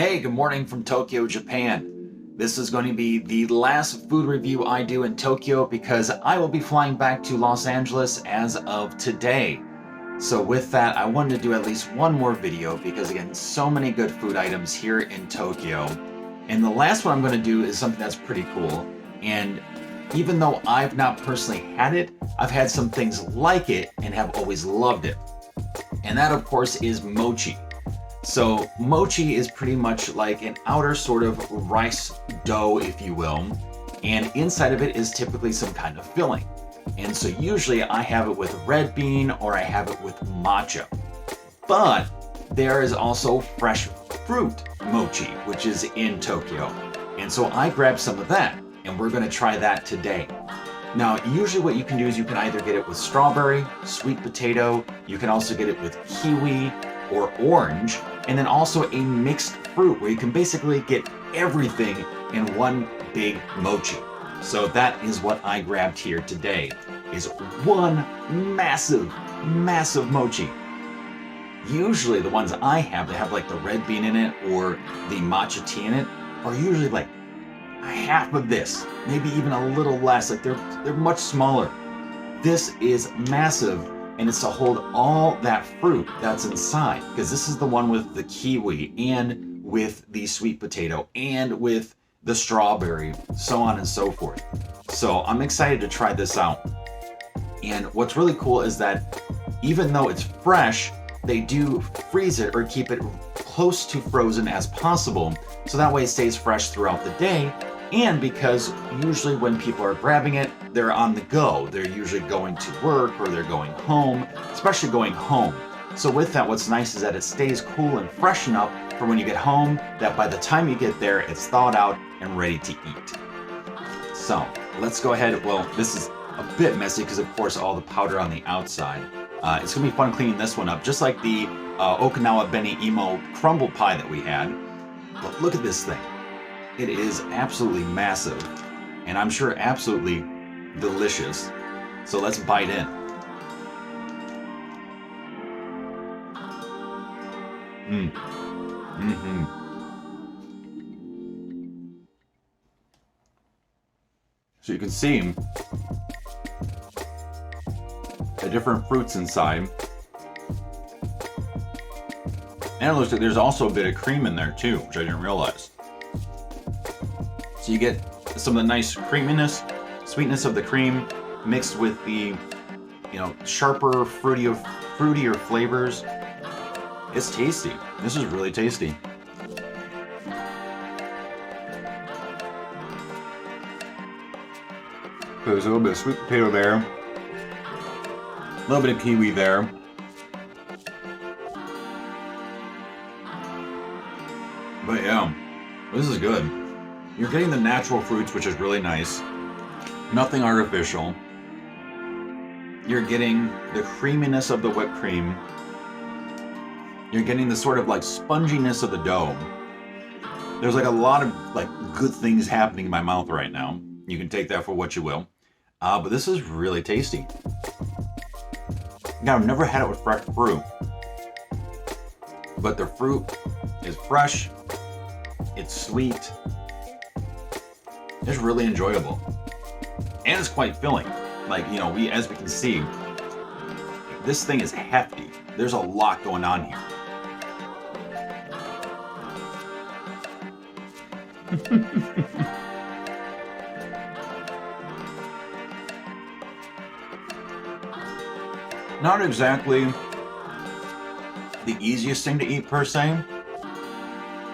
Hey, good morning from Tokyo, Japan. This is going to be the last food review I do in Tokyo because I will be flying back to Los Angeles as of today. So with that, I wanted to do at least one more video because again, so many good food items here in Tokyo. And the last one I'm going to do is something that's pretty cool. And even though I've not personally had it, I've had some things like it and have always loved it. And that of course is mochi. So mochi is pretty much like an outer sort of rice dough, if you will, and inside of it is typically some kind of filling. And so usually I have it with red bean or I have it with matcha. But there is also fresh fruit mochi, which is in Tokyo. And so I grabbed some of that and we're going to try that today. Now, usually what you can do is you can either get it with strawberry, sweet potato, you can also get it with kiwi or orange, and then also a mixed fruit where you can basically get everything in one big mochi. So that is what I grabbed here today, is one massive, massive mochi. Usually the ones I have that have like the red bean in it or the matcha tea in it are usually like half of this, maybe even a little less, like they're much smaller. This is massive. And it's to hold all that fruit that's inside, because this is the one with the kiwi and with the sweet potato and with the strawberry, so on and so forth. So I'm excited to try this out. And what's really cool is that even though it's fresh, they do freeze it or keep it close to frozen as possible, so that way it stays fresh throughout the day. And because usually when people are grabbing it, they're on the go. They're usually going to work or they're going home, especially going home. So with that, what's nice is that it stays cool and fresh enough for when you get home, that by the time you get there, it's thawed out and ready to eat. So let's go ahead. Well, this is a bit messy because of course all the powder on the outside. It's gonna be fun cleaning this one up, just like the Okinawa Beni Imo crumble pie that we had. But look at this thing. It is absolutely massive, and I'm sure absolutely delicious. So let's bite in. So you can see the different fruits inside. And it looks like there's also a bit of cream in there too, which I didn't realize. So you get some of the nice creaminess, sweetness of the cream mixed with the, sharper, fruitier flavors. It's tasty. This is really tasty. So there's a little bit of sweet potato there, a little bit of kiwi there. But yeah, this is good. You're getting the natural fruits, which is really nice. Nothing artificial. You're getting the creaminess of the whipped cream. You're getting the sort of like sponginess of the dough. There's like a lot of like good things happening in my mouth right now. You can take that for what you will. But this is really tasty. Now, I've never had it with fresh fruit. But the fruit is fresh. It's sweet. It's really enjoyable. And it's quite filling. Like, as we can see, this thing is hefty. There's a lot going on here. Not exactly the easiest thing to eat per se.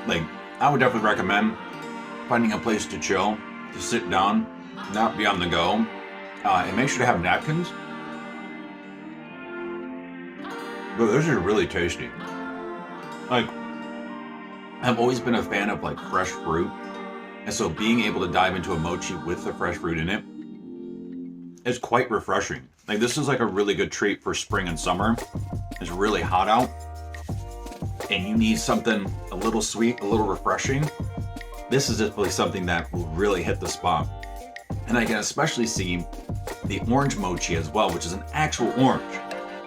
Like, I would definitely recommend finding a place to chill, to sit down, not be on the go, and make sure to have napkins. But this is really tasty. Like, I've always been a fan of like fresh fruit, and so being able to dive into a mochi with the fresh fruit in it is quite refreshing. Like, this is like a really good treat for spring and summer. It's really hot out, and you need something a little sweet, a little refreshing. This is just really something that will really hit the spot. And I can especially see the orange mochi as well, which is an actual orange.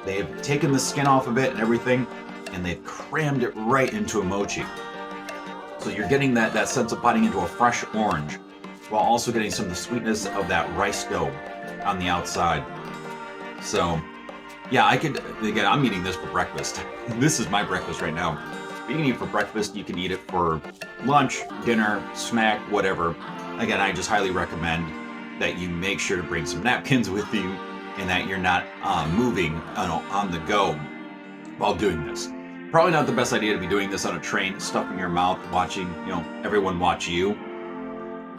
They've taken the skin off of it and everything, and they've crammed it right into a mochi. So you're getting that sense of biting into a fresh orange while also getting some of the sweetness of that rice dough on the outside. So yeah, again, I'm eating this for breakfast. This is my breakfast right now. You can eat for breakfast, you can eat it for lunch, dinner, snack, whatever. Again, I just highly recommend that you make sure to bring some napkins with you and that you're not moving on the go while doing this. Probably not the best idea to be doing this on a train, stuffing your mouth, watching, everyone watch you.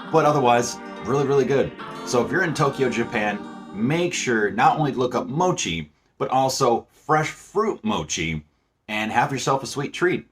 But otherwise, really, really good. So if you're in Tokyo, Japan, make sure not only to look up mochi, but also fresh fruit mochi and have yourself a sweet treat.